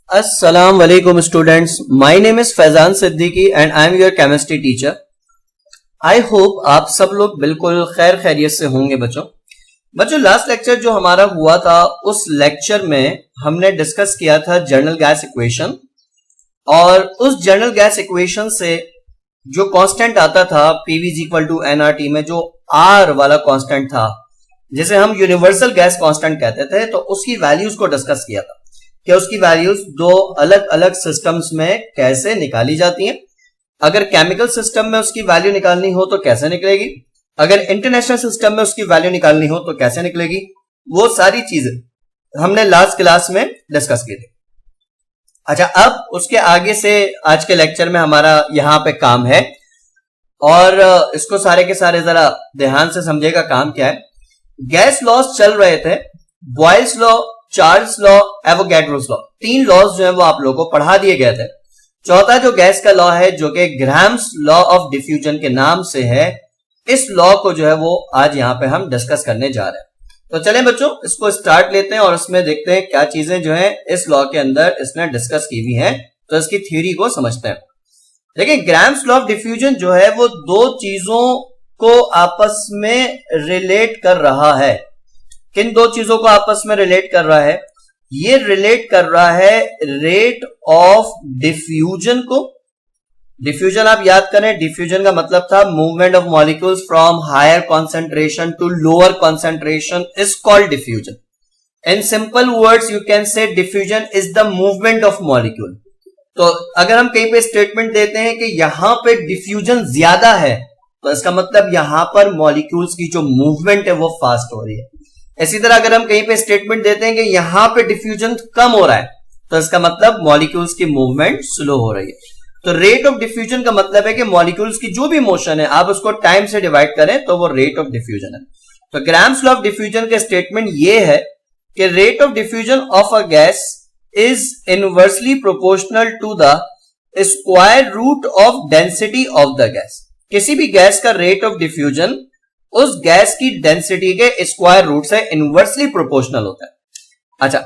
अस्सलाम वालेकुम students, my name is Faizan Siddiqui and I am your chemistry teacher. I hope आप सब लोग बिल्कुल खैर खैरियत से होंगे। बच्चों लास्ट लेक्चर जो हमारा हुआ था उस लेक्चर में हमने डिस्कस किया था जनरल गैस इक्वेशन, और उस जनरल गैस इक्वेशन से जो कांस्टेंट आता था PV is equal to nRT में जो R वाला कांस्टेंट था जिसे हम यूनिवर्सल गैस कांस्टेंट कहते थे, तो उसकी वैल्यूज को डिस्कस किया था कि उसकी वैल्यूज दो अलग अलग सिस्टम्स में कैसे निकाली जाती हैं। अगर केमिकल सिस्टम में उसकी वैल्यू निकालनी हो तो कैसे निकलेगी, अगर इंटरनेशनल सिस्टम में उसकी वैल्यू निकालनी हो तो कैसे निकलेगी, वो सारी चीजें हमने लास्ट क्लास में डिस्कस की थी। अच्छा, अब उसके आगे से आज के लेक्चर में हमारा यहां पे काम है, और इसको सारे के सारे जरा ध्यान से समझेगा। काम क्या है? गैस लॉज चल रहे थे, Boyle's law, Charles law, Avogadro's law, तीन लॉज जो है वो आप लोगों को पढ़ा दिए गए थे। चौथा जो गैस का लॉ है जो कि ग्राम्स लॉ ऑफ डिफ्यूजन के नाम से है, इस लॉ को जो है वो आज यहां पे हम डिस्कस करने जा रहे हैं। तो चलें बच्चों, इसको स्टार्ट लेते हैं और इसमें देखते हैं क्या चीजें जो है इस लॉ के अंदर इसने डिस्कस की हुई हैं, तो इसकी थ्योरी को समझते हैं। देखिए, ग्राम्स लॉ ऑफ डिफ्यूजन जो है वो दो चीजों को आपस में रिलेट कर रहा है। किन दो चीजों को आपस में रिलेट कर रहा है? ये रिलेट कर रहा है रेट ऑफ डिफ्यूजन को। डिफ्यूजन आप याद करें, डिफ्यूजन का मतलब था movement of molecules from higher concentration to lower concentration is called diffusion. In simple words you can say diffusion is the movement of molecule. तो अगर हम कहीं पे स्टेटमेंट देते हैं कि यहां पे डिफ्यूजन ज्यादा है, तो इसका मतलब यहां पर मॉलिक्यूल्स की जो मूवमेंट है वो फास्ट हो रही है। इसी तरह अगर हम कहीं पे स्टेटमेंट देते हैं कि यहां पे डिफ्यूजन कम हो रहा है, तो इसका मतलब मॉलिक्यूल्स की मूवमेंट स्लो हो रही है। तो रेट ऑफ डिफ्यूजन का मतलब है कि मॉलिक्यूल्स की जो भी मोशन है आप उसको टाइम से डिवाइड करें तो वो रेट ऑफ डिफ्यूजन है। तो ग्राम्स लॉ ऑफ डिफ्यूजन का स्टेटमेंट ये है कि rate of diffusion of a gas is inversely proportional to the square root of density of the gas. किसी भी गैस का रेट ऑफ डिफ्यूजन उस गैस की डेंसिटी के स्क्वायर रूट से इनवर्सली प्रोपोर्शनल होता है। अच्छा,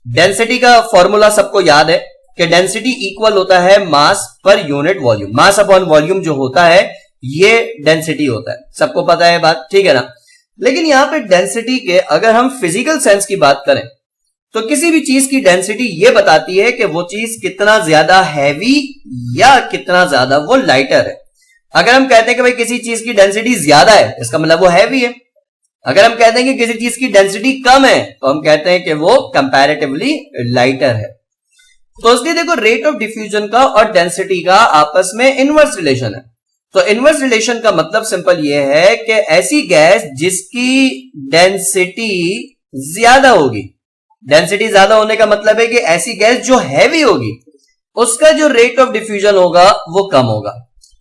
डेंसिटी का फॉर्मूला सबको याद है कि डेंसिटी इक्वल होता है mass per unit volume. Mass upon volume जो होता है ये डेंसिटी होता है, सबको पता है बात, ठीक है ना। लेकिन यहां पे डेंसिटी के अगर हम फिजिकल सेंस की बात करें तो किसी भी चीज की डेंसिटी ये बताती है कि वो चीज कितना ज्यादा हैवी या कितना ज्यादा वो लाइटर है। अगर हम कहते हैं कि भाई किसी चीज की डेंसिटी ज्यादा है, इसका मतलब वो हैवी है। अगर हम कहते हैं कि किसी चीज की डेंसिटी कम है, तो हम कहते हैं कि वो कंपैरेटिवली लाइटर है। तो इसलिए देखो, रेट ऑफ डिफ्यूजन का और डेंसिटी का आपस में इनवर्स रिलेशन है। तो इनवर्स रिलेशन का मतलब सिंपल ये है कि ऐसी गैस जिसकी डेंसिटी ज्यादा होगी, डेंसिटी ज्यादा होने का मतलब है कि ऐसी गैस जो हैवी होगी उसका जो रेट ऑफ डिफ्यूजन होगा वो कम होगा।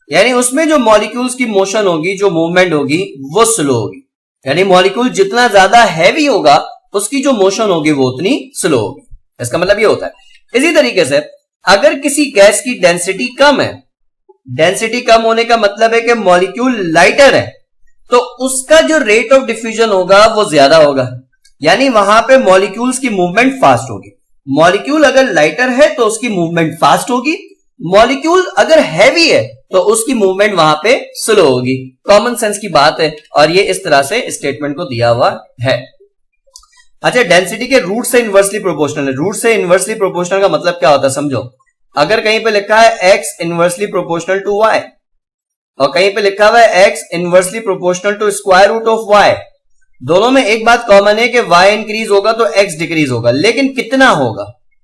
यानी उसमें जो मॉलिक्यूल्स की मोशन होगी, जो मूवमेंट होगी, वो स्लो होगी। यानी मॉलिक्यूल जितना ज्यादा हैवी होगा उसकी जो मोशन होगी वो उतनी स्लो होगी। इसका मतलब ये होता है। इसी तरीके से अगर किसी गैस की डेंसिटी कम है, डेंसिटी कम होने का मतलब है कि मॉलिक्यूल लाइटर है, तो उसका जो रेट ऑफ डिफ्यूजन होगा वो ज्यादा होगा। यानी वहां पे मॉलिक्यूल्स की मूवमेंट फास्ट होगी। मॉलिक्यूल अगर लाइटर है तो उसकी मूवमेंट फास्ट होगी, मॉलिक्यूल अगर हैवी है तो उसकी मूवमेंट वहां पे स्लो होगी। कॉमन सेंस की बात है, और ये इस तरह से स्टेटमेंट को दिया हुआ है। अच्छा, डेंसिटी के रूट से इनवर्सली प्रोपोर्शनल है। रूट से इनवर्सली प्रोपोर्शनल का मतलब क्या होता है समझो। अगर कहीं पे लिखा है x inversely proportional to y और कहीं पे लिखा हुआ है x inversely proportional to square root of y, दोनों में एक बात कॉमन है कि y इंक्रीज होगा तो x डिक्रीज होगा, लेकिन कितना होगा?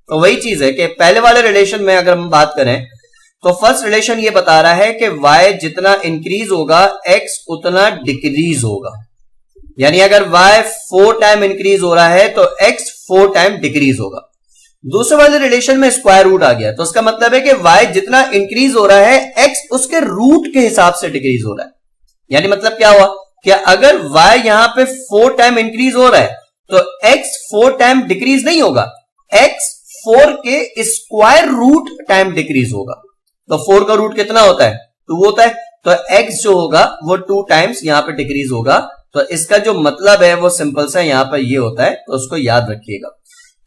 तो वही चीज है कि पहले वाले रिलेशन में अगर हम बात करें तो फर्स्ट रिलेशन ये बता रहा है कि y जितना इंक्रीज होगा x उतना डिक्रीज होगा। यानी अगर y 4 टाइम इंक्रीज हो रहा है तो x 4 टाइम डिक्रीज होगा। दूसरे वाले रिलेशन में स्क्वायर रूट आ गया, तो उसका मतलब है कि y जितना इंक्रीज हो रहा है x उसके रूट के हिसाब से डिक्रीज हो रहा है। यानी मतलब क्या हुआ कि अगर y यहां पे 4 टाइम इंक्रीज हो रहा है तो x 4 टाइम डिक्रीज नहीं होगा, x 4 के स्क्वायर रूट टाइम डिक्रीज होगा। तो 4 का रूट कितना होता है? 2 होता है। तो x जो होगा वो 2 टाइम्स यहां पे डिक्रीज होगा। तो इसका जो मतलब है वो सिंपल सा यहां पर ये होता है, तो उसको याद रखिएगा।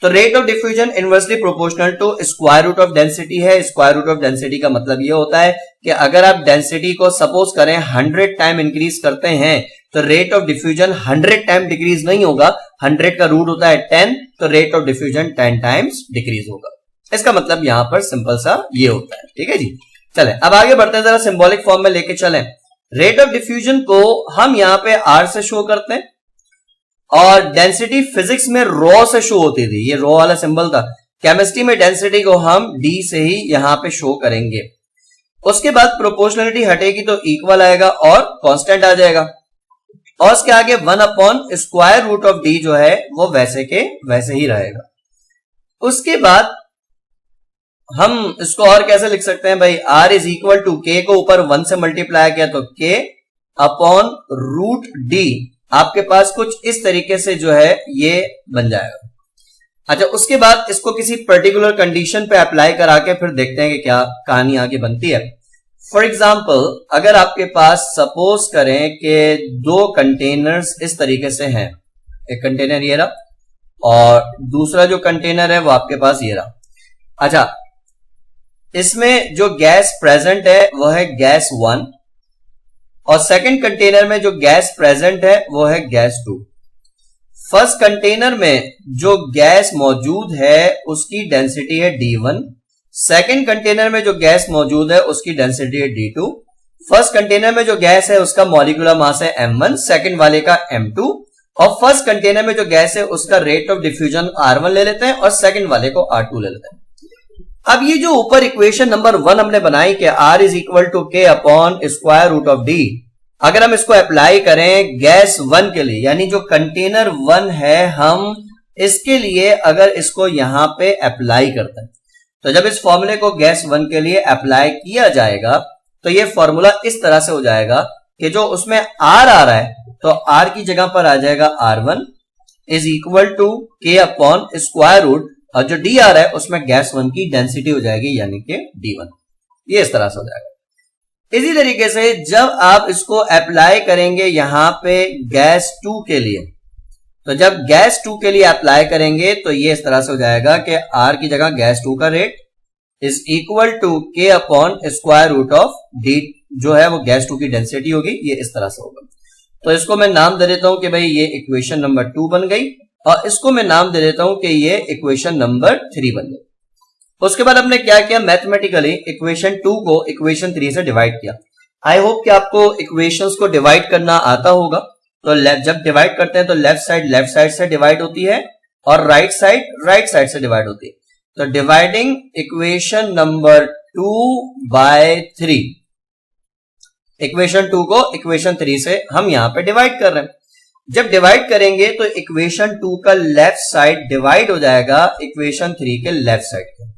तो rate of diffusion inversely proportional to square root of density है। स्क्वायर रूट ऑफ डेंसिटी का मतलब ये होता है कि अगर आप डेंसिटी को सपोज करें 100 टाइम इंक्रीज करते हैं तो rate of diffusion 100 time decrease नहीं होगा, 100 का रूट होता है 10, तो rate of diffusion 10 times decrease होगा। इसका मतलब यहां पर सिंपल सा ये होता है। ठीक है जी, चले अब आगे बढ़ते हैं, जरा सिंबॉलिक फॉर्म में लेके चलें। रेट ऑफ डिफ्यूजन को हम यहां पे आर से शो करते हैं और डेंसिटी फिजिक्स में रॉ से शो होती थी, ये रॉ वाला सिंबल था। केमिस्ट्री में डेंसिटी को हम डी से ही यहां पे शो करेंगे। उसके बाद प्रोपोर्शनलिटी हटेगी तो इक्वल आएगा और कांस्टेंट आ जाएगा, और उसके आगे 1 upon square root of D जो है वो वैसे के वैसे ही रहेगा। उसके बाद हम इसको और कैसे लिख सकते हैं भाई, आर इज इक्वल टू के को ऊपर 1 से मल्टीप्लाई किया तो के अपॉन रूट डी, आपके पास कुछ इस तरीके से जो है ये बन जाएगा। अच्छा, उसके बाद इसको किसी पर्टिकुलर कंडीशन पे अप्लाई करा के फिर देखते हैं कि क्या कहानी आगे बनती है। फॉर एग्जाम्पल, अगर आपके पास सपोज करें कि 2 कंटेनर्स इस तरीके से हैं, एक कंटेनर ये रहा और दूसरा जो कंटेनर है वो आपके पास ये रहा। अच्छा, इसमें जो गैस प्रेजेंट है वो है गैस 1 और सेकंड कंटेनर में जो गैस प्रेजेंट है वो है गैस 2। फर्स्ट कंटेनर में जो गैस मौजूद है उसकी डेंसिटी है D1, सेकंड कंटेनर में जो गैस मौजूद है उसकी डेंसिटी है D2। फर्स्ट कंटेनर में जो गैस है उसका मॉलिक्यूलर मास है M1, सेकंड वाले का M2, और फर्स्ट कंटेनर में जो गैस है उसका रेट ऑफ डिफ्यूजन R1 ले लेते हैं और सेकंड वाले को R2 ले लेते हैं। अब ये जो ऊपर इक्वेशन नंबर 1 हमने बनाई कि R is equal to K upon square root of D, अगर हम इसको अप्लाई करें गैस 1 के लिए, यानी जो कंटेनर 1 है, हम इसके लिए अगर इसको यहां पे अप्लाई करते हैं तो जब इस फॉर्मूले को गैस 1 के लिए अप्लाई किया जाएगा तो ये फॉर्मूला इस तरह से हो जाएगा कि जो उसमें R आ रहा है तो R की जगह पर आ जाएगा R1 is equal to K upon square root, और जो डी आ रहा है उसमें गैस 1 की डेंसिटी हो जाएगी यानी कि D1। ये इस तरह से हो जाएगा। इसी तरीके से जब आप इसको अप्लाई करेंगे यहां पे गैस 2 के लिए, तो जब गैस 2 के लिए अप्लाई करेंगे तो ये इस तरह से हो जाएगा कि R की जगह गैस 2 का rate is equal to K upon square root of D, जो है वो गैस 2 की डेंसिटी होगी। ये इस तरह से होगा। तो इसको मैं नाम दे देता हूं कि भाई ये इक्वेशन नंबर 2 बन गई, और इसको मैं नाम दे देता हूं कि ये इक्वेशन नंबर 3 बन गई। उसके बाद हमने क्या किया, मैथमेटिकली इक्वेशन 2 को इक्वेशन 3 से डिवाइड किया। आई होप कि आपको इक्वेशंस को डिवाइड करना आता होगा। तो जब डिवाइड करते हैं तो लेफ्ट साइड से डिवाइड होती है और राइट साइड से डिवाइड होती है। तो dividing equation number 2 by 3, equation 2 को इक्वेशन 3 से हम यहां पे डिवाइड कर रहे हैं। जब डिवाइड करेंगे तो इक्वेशन 2 का लेफ्ट साइड डिवाइड हो जाएगा इक्वेशन 3 के लेफ्ट साइड के,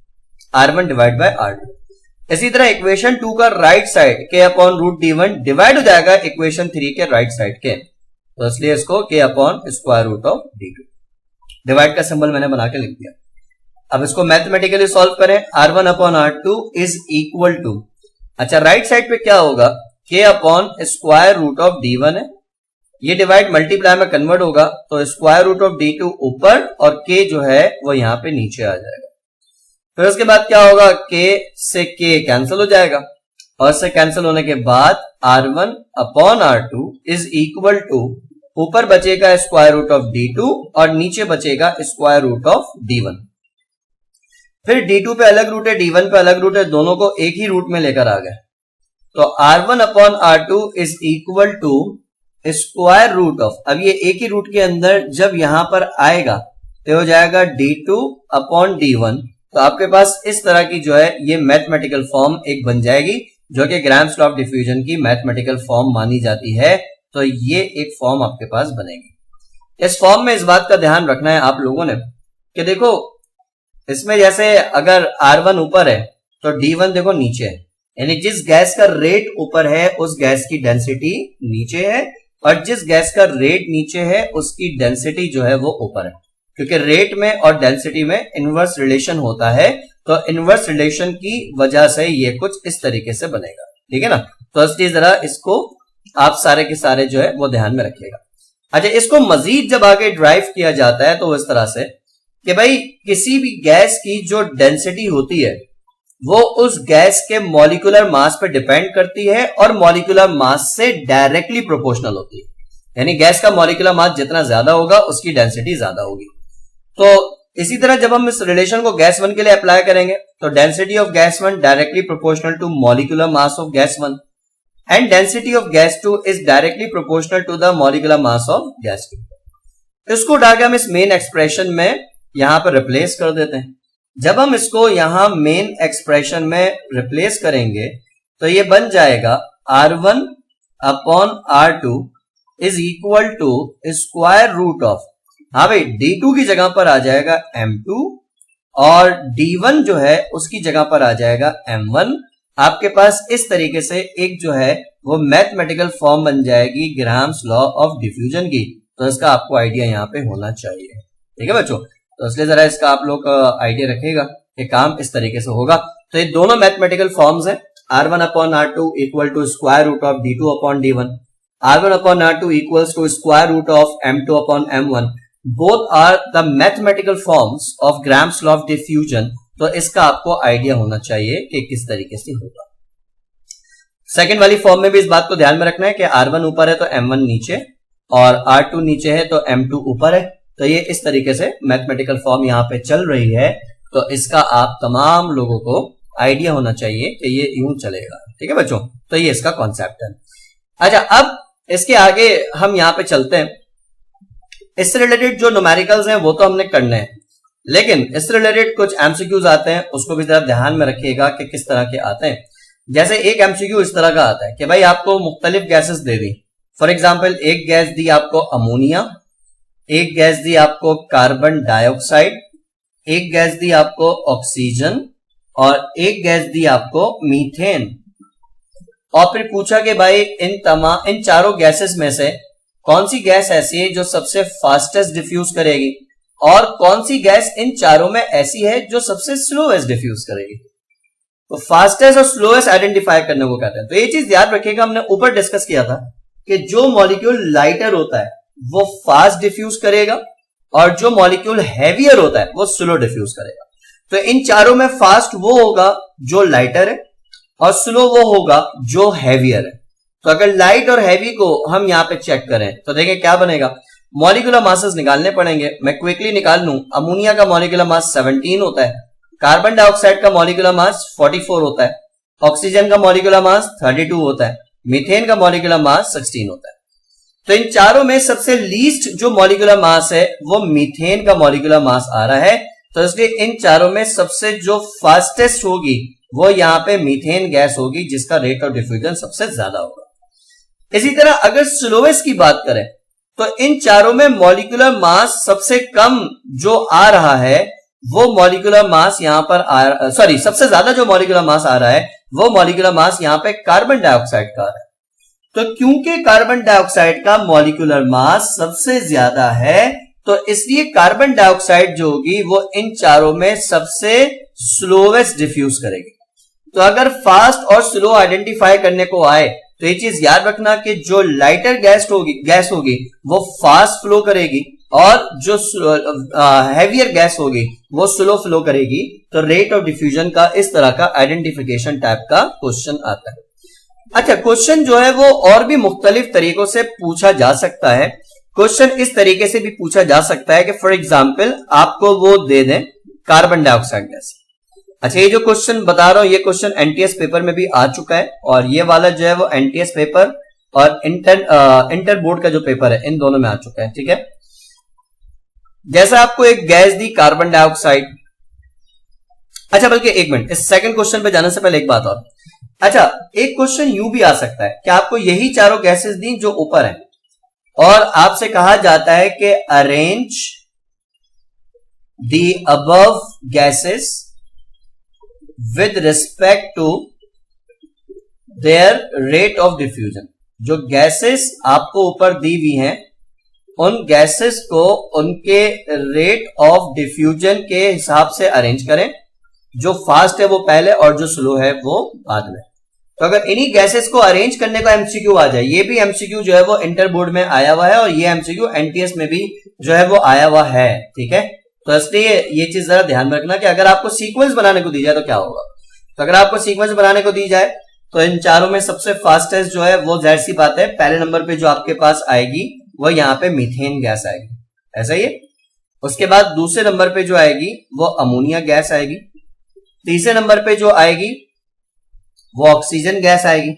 R1 डिवाइड बाय R2। इसी तरह इक्वेशन 2 का राइट साइड के अपॉन रूट D1 डिवाइड हो जाएगा इक्वेशन 3 के राइट साइड के, तो इसलिए इसको K upon square root of D2। Divide का सिंबल मैंने बना के लिख दिया। अब इसको मैथमेटिकली सॉल्व करें, R1 upon R2 is equal to, अच्छा राइट साइड पे क्या होगा, के upon square root of D1 है, ये डिवाइड मल्टीप्लाई में कन्वर्ट होगा तो स्क्वायर रूट ऑफ D2 ऊपर और k जो है वो यहां पे नीचे आ जाएगा। फिर उसके बाद क्या होगा, k से k कैंसिल हो जाएगा और इससे कैंसिल होने के बाद R1 upon R2 is equal to, ऊपर बचेगा स्क्वायर रूट ऑफ D2 और नीचे बचेगा स्क्वायर रूट ऑफ D1। फिर D2 पे अलग रूट है, D1 पे अलग रूट है, दोनों को एक ही रूट में लेकर आ गए। तो R1 upon R2 is equal to square root of, अब ये एक ही रूट के अंदर जब यहां पर आएगा तो हो जाएगा D2 अपॉन D1। तो आपके पास इस तरह की जो है ये मैथमेटिकल फॉर्म एक बन जाएगी जो कि ग्राम्स लॉ ऑफ डिफ्यूजन की मैथमेटिकल फॉर्म मानी जाती है। तो ये एक फॉर्म आपके पास बनेगी। इस फॉर्म में इस बात का ध्यान रखना है आप लोगों ने कि देखो इसमें जैसे अगर R1 ऊपर है तो D1 देखो नीचे है, यानी जिस गैस का रेट ऊपर है उस गैस की डेंसिटी नीचे है और जिस गैस का रेट नीचे है उसकी डेंसिटी जो है वो ऊपर है, क्योंकि रेट में और डेंसिटी में इनवर्स रिलेशन होता है। तो इनवर्स रिलेशन की वजह से ये कुछ इस तरीके से बनेगा, ठीक है ना। तो इसलिए जरा इसको आप सारे के सारे जो है वो ध्यान में रखिएगा। अच्छा, इसको मजीद जब आगे ड्राइव किया जाता है तो इस तरह से कि भाई किसी भी गैस की जो डेंसिटी होती है वो उस गैस के मॉलिक्यूलर मास पे डिपेंड करती है और मॉलिक्यूलर मास से डायरेक्टली प्रोपोर्शनल होती है। यानी गैस का मॉलिक्यूलर मास जितना ज्यादा होगा उसकी डेंसिटी ज्यादा होगी। तो इसी तरह जब हम इस रिलेशन को गैस वन के लिए अप्लाई करेंगे तो density of gas one directly proportional to molecular mass of gas one and density of gas two is directly proportional to the molecular mass of gas two. इसको उठाकर हम इस main expression में यहां पर रिप्लेस कर देते हैं। जब हम इसको यहां मेन एक्सप्रेशन में रिप्लेस करेंगे तो ये बन जाएगा R1 upon R2 is equal to square root of, हाँ भाई D2 की जगह पर आ जाएगा M2 और D1 जो है उसकी जगह पर आ जाएगा M1। आपके पास इस तरीके से एक जो है वो मैथमेटिकल फॉर्म बन जाएगी ग्राम्स लॉ ऑफ डिफ्यूजन की। तो इसका आपको आइडिया यहाँ पे होना चाहिए, ठीक है बच्चों। तो इसलिए जरा इसका आप लोग आइडिया रखिएगा कि काम इस तरीके से होगा। तो ये दोनों मैथमेटिकल फॉर्म्स हैं, R1 upon R2 equal to square root of D2 upon D1, R1 upon R2 equals to square root of M2 upon M1. Both are the mathematical forms of Gram's law of diffusion. तो इसका आपको idea होना चाहिए कि किस तरीके से होगा। सेकंड वाली फॉर्म में भी इस बात को ध्यान में रखना है कि R1 ऊपर है तो M1 नीचे और R2 नीचे है तो M2 ऊपर है। तो ये इस तरीके से मैथमेटिकल फॉर्म यहाँ पे चल रही है। तो इसका आप तमाम लोगों को आइडिया होना चाहिए कि ये यूं चलेगा, ठीक है बच्चों। तो ये इसका कॉन्सेप्ट है। अच्छा, अब इसके आगे हम यहां पे चलते हैं। इससे रिलेटेड जो न्यूमेरिकल्स हैं वो तो हमने करने हैं, लेकिन इससे रिलेटेड कुछ एमसीक्यूज आते हैं, उसको भी जरा ध्यान में रखिएगा कि किस तरह के आते हैं। जैसे एक एमसीक्यू इस तरह का आता है कि भाई आपको मुख्तलिफ gases they the. For example एक गैस दी आपको अमोनिया, एक गैस दी आपको कार्बन डाइऑक्साइड, एक गैस दी आपको ऑक्सीजन और एक गैस दी आपको मीथेन। और फिर पूछा कि भाई इन चारों गैसेस में से कौन सी गैस ऐसी है जो सबसे फास्टेस्ट डिफ्यूज करेगी और कौन सी गैस इन चारों में ऐसी है जो सबसे स्लोएस्ट डिफ्यूज करेगी। तो फास्टेस्ट और स्लोएस्ट आइडेंटिफाई करने को कहते हैं। तो ये चीज याद रखिएगा, हमने ऊपर डिस्कस किया था कि जो मॉलिक्यूल लाइटर होता है वो फास्ट डिफ्यूज करेगा और जो मॉलिक्यूल हैवियर होता है वो स्लो डिफ्यूज करेगा। तो इन चारों में फास्ट वो होगा जो लाइटर है और स्लो वो होगा जो हैवियर है। तो अगर लाइट और हैवी को हम यहां पे चेक करें तो देखिए क्या बनेगा। मॉलिक्यूलर मासेस निकालने पड़ेंगे, मैं क्विकली निकाल लूं। अमोनिया का मॉलिक्यूलर मास 17 होता है, कार्बन डाइऑक्साइड का मॉलिक्यूलर मास 44 होता है, ऑक्सीजन का मॉलिक्यूलर मास 32 होता है, मीथेन का मॉलिक्यूलर मास 16 होता है। तो इन चारों में सबसे लीस्ट जो मॉलिक्यूलर मास है वो मीथेन का मॉलिक्यूलर मास आ रहा है। तो इसलिए इन चारों में सबसे जो फास्टेस्ट होगी वो यहां पे मीथेन गैस होगी जिसका रेट ऑफ डिफ्यूजन सबसे ज्यादा होगा। इसी तरह अगर स्लोएस्ट की बात करें तो इन चारों में मॉलिक्यूलर मास सबसे कम जो आ रहा है वो मॉलिक्यूलर मास यहां पर सबसे ज्यादा जो मॉलिक्यूलर मास आ रहा है वो मॉलिक्यूलर मास यहां पे कार्बन डाइऑक्साइड का आ रहा है। तो क्योंकि कार्बन डाइऑक्साइड का मॉलिक्यूलर मास सबसे ज्यादा है तो इसलिए कार्बन डाइऑक्साइड जो होगी वो इन चारों में सबसे स्लोएस्ट डिफ्यूज करेगी। तो अगर फास्ट और स्लो आइडेंटिफाई करने को आए तो ये चीज याद रखना कि जो लाइटर गैस होगी वो फास्ट फ्लो करेगी और जो हैवियर गैस होगी वो स्लो फ्लो करेगी। तो रेट ऑफ डिफ्यूजन का इस तरह का आइडेंटिफिकेशन टाइप का क्वेश्चन आता है। अच्छा, क्वेश्चन जो है वो और भी मुख्तलिफ तरीकों से पूछा जा सकता है। क्वेश्चन इस तरीके से भी पूछा जा सकता है कि फॉर एग्जाम्पल आपको वो दे दें कार्बन डाइऑक्साइड गैस। अच्छा, ये जो क्वेश्चन बता रहा हूं ये क्वेश्चन एनटीएस पेपर में भी आ चुका है और ये वाला जो है वो एनटीएस पेपर और इंटर बोर्ड का जो पेपर है इन दोनों में आ चुका है, ठीक है। जैसा आपको एक गैस दी कार्बन डाइऑक्साइड। अच्छा, बल्कि एक मिनट, इस सेकंड क्वेश्चन पे जाने से पहले एक बात और। अच्छा, एक क्वेश्चन यूं भी आ सकता है कि आपको यही चारों गैसेस दी जो ऊपर है और आपसे कहा जाता है कि arrange the above gases with respect to their rate of diffusion. जो गैसेस आपको ऊपर दी हुई हैं उन गैसेस को उनके रेट ऑफ डिफ्यूजन के हिसाब से अरेंज करें। जो फास्ट है वो पहले और जो स्लो है वो बाद में। तो अगर इन्हीं गैसेस को अरेंज करने का एमसीक्यू आ जाए, ये भी एमसीक्यू जो है वो इंटर बोर्ड में आया हुआ है और ये एमसीक्यू एनटीएस में भी जो है वो आया हुआ है, ठीक है। तो इसलिए ये चीज जरा ध्यान में रखना कि अगर आपको सीक्वेंस बनाने को दी जाए तो क्या होगा। तो अगर आपको सीक्वेंस बनाने को दी जाए तो इन चारों में सबसे फास्टेस्ट जो है वो जाहिर सी बात है पहले नंबर पे जो आपके पास आएगी वो यहाँ पे मीथेन गैस आएगी, ऐसा ही है। उसके बाद दूसरे नंबर पे जो आएगी वो अमोनिया गैस आएगी। तीसरे नंबर पे जो आएगी वो ऑक्सीजन गैस आएगी।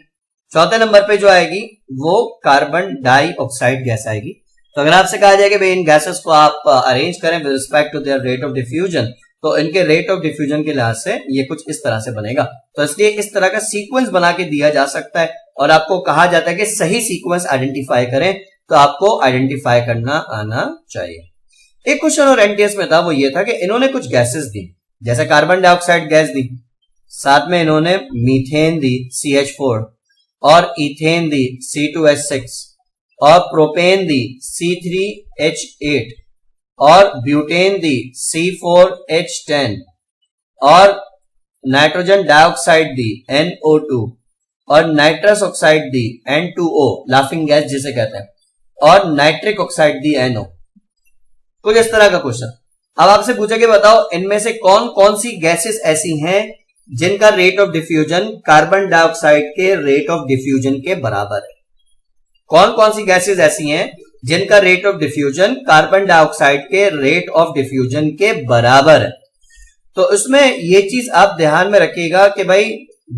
चौथे नंबर पे जो आएगी वो कार्बन डाइऑक्साइड गैस आएगी। तो अगर आपसे कहा जाए कि भाई इन गैसेस को आप अरेंज करें with respect to their rate of diffusion, तो इनके रेट ऑफ डिफ्यूजन के लिहाज से ये कुछ इस तरह से बनेगा। तो इसलिए इस तरह का सीक्वेंस बना के दिया जा सकता है और आपको कहा जाता है कि सही सीक्वेंस आइडेंटिफाई करें, तो आपको आइडेंटिफाई करना आना चाहिए। एक क्वेश्चन और एनटीएस में था, वो ये था कि इन्होंने कुछ गैसेस दी, जैसे कार्बन डाइऑक्साइड गैस दी, साथ में इन्होंने मीथेन दी CH4 और इथेन दी C2H6 और प्रोपेन दी C3H8 और ब्यूटेन दी C4H10 और नाइट्रोजन डाइऑक्साइड दी NO2 और नाइट्रस ऑक्साइड दी N2O, लाफिंग गैस जिसे कहते हैं, और नाइट्रिक ऑक्साइड दी NO। कुछ इस तरह का क्वेश्चन। अब आपसे पूछा कि बताओ इनमें से कौन कौन सी गैसेस ऐसी हैं जिनका rate of diffusion carbon dioxide के रेट ऑफ डिफ्यूजन के बराबर है। कौन कौन सी गैसेस ऐसी हैं जिनका rate of diffusion carbon dioxide के रेट ऑफ डिफ्यूजन के बराबर है। तो इसमें यह चीज आप ध्यान में रखिएगा कि भाई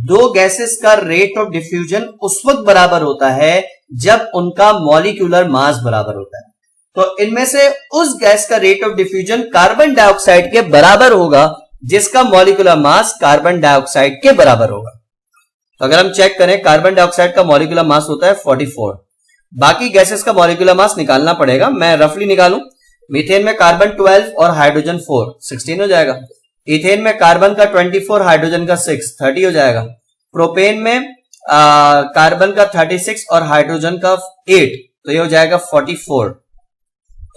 दो गैसेस का रेट ऑफ डिफ्यूजन उस वक्त बराबर होता है जब उनका मॉलिक्यूलर मास बराबर होता है। तो इनमें से उस गैस का rate of diffusion carbon dioxide के बराबर होगा जिसका मॉलिक्यूलर मास कार्बन डाइऑक्साइड के बराबर होगा। तो अगर हम चेक करें, कार्बन डाइऑक्साइड का मॉलिक्यूलर मास होता है 44, बाकी गैसेस का मॉलिक्यूलर मास निकालना पड़ेगा, मैं रफली निकालूं। मीथेन में कार्बन 12 और हाइड्रोजन 4, 16 हो जाएगा। इथेन में कार्बन का 24, हाइड्रोजन का 6, 30 हो जाएगा। प्रोपेन में कार्बन का 36 और हाइड्रोजन का 8, तो ये हो जाएगा 44।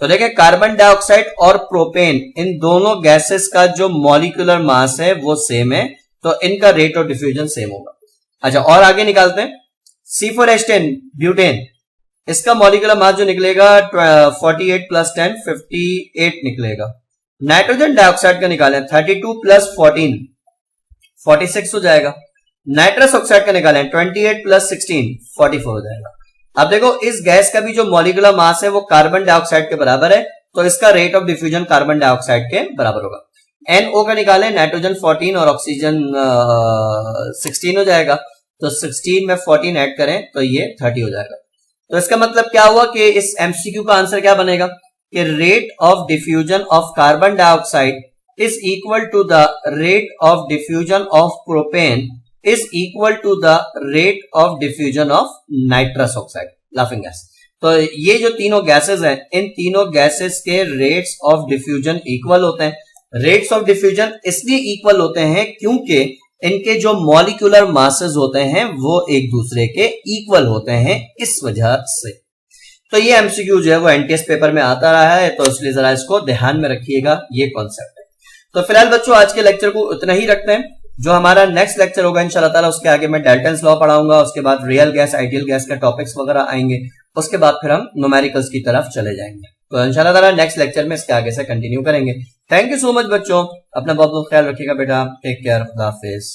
तो देखें कार्बन डाइऑक्साइड और प्रोपेन इन दोनों गैसेस का जो मॉलिक्यूलर मास है वो सेम है, तो इनका रेट ऑफ डिफ्यूजन सेम होगा। अच्छा, और आगे निकालते हैं। C4H10 ब्यूटेन, इसका मॉलिक्यूलर मास जो निकलेगा 48 + 10 58 निकलेगा। नाइट्रोजन डाइऑक्साइड का निकालें 32 + 14 46 हो जाएगा। नाइट्रस ऑक्साइड का निकालें 28 + 16 44 हो जाएगा। अब देखो इस गैस का भी जो मॉलिक्यूलर मास है वो कार्बन डाइऑक्साइड के बराबर है, तो इसका rate of diffusion carbon dioxide के बराबर होगा। NO का निकालें, नाइट्रोजन 14 और ऑक्सीजन 16 हो जाएगा। तो 16 में 14 ऐड करें तो ये 30 हो जाएगा। तो इसका मतलब क्या हुआ कि इस MCQ का आंसर क्या बनेगा कि rate of diffusion of carbon dioxide is equal to the rate of diffusion of propane is equal to the rate of diffusion of nitrous oxide, laughing gas. तो ये जो तीनों गैसेस हैं, इन तीनों गैसेस के रेट्स ऑफ डिफ्यूजन इक्वल होते हैं। Rates of diffusion इसलिए इक्वल होते हैं क्योंकि इनके जो मॉलिक्यूलर मासेस होते हैं वो एक दूसरे के इक्वल होते हैं, इस वजह से। तो ये एमसीक्यू जो है वो एनटीएस पेपर में आता रहा है, तो इसलिए जरा इसको ध्यान में रखिएगा, ये कॉन्सेप्ट है। तो फिलहाल बच्चों आज के लेक्चर को इतना ही रखते हैं। जो हमारा नेक्स्ट लेक्चर होगा इंशाल्लाह ताला, उसके आगे मैं डाल्टन्स लॉ पढ़ाऊंगा, उसके बाद रियल गैस, आइडियल गैस का टॉपिक्स वगैरह आएंगे, उसके बाद फिर हम न्यूमेरिकल्स की तरफ चले जाएंगे। तो इंशाल्लाह ताला नेक्स्ट लेक्चर में इसके आगे से कंटिन्यू करेंगे। थैंक यू सो मच बच्चों, अपना बहुत बहुत ख्याल रखिएगा बेटा, टेक केयर, खुदा हाफिज।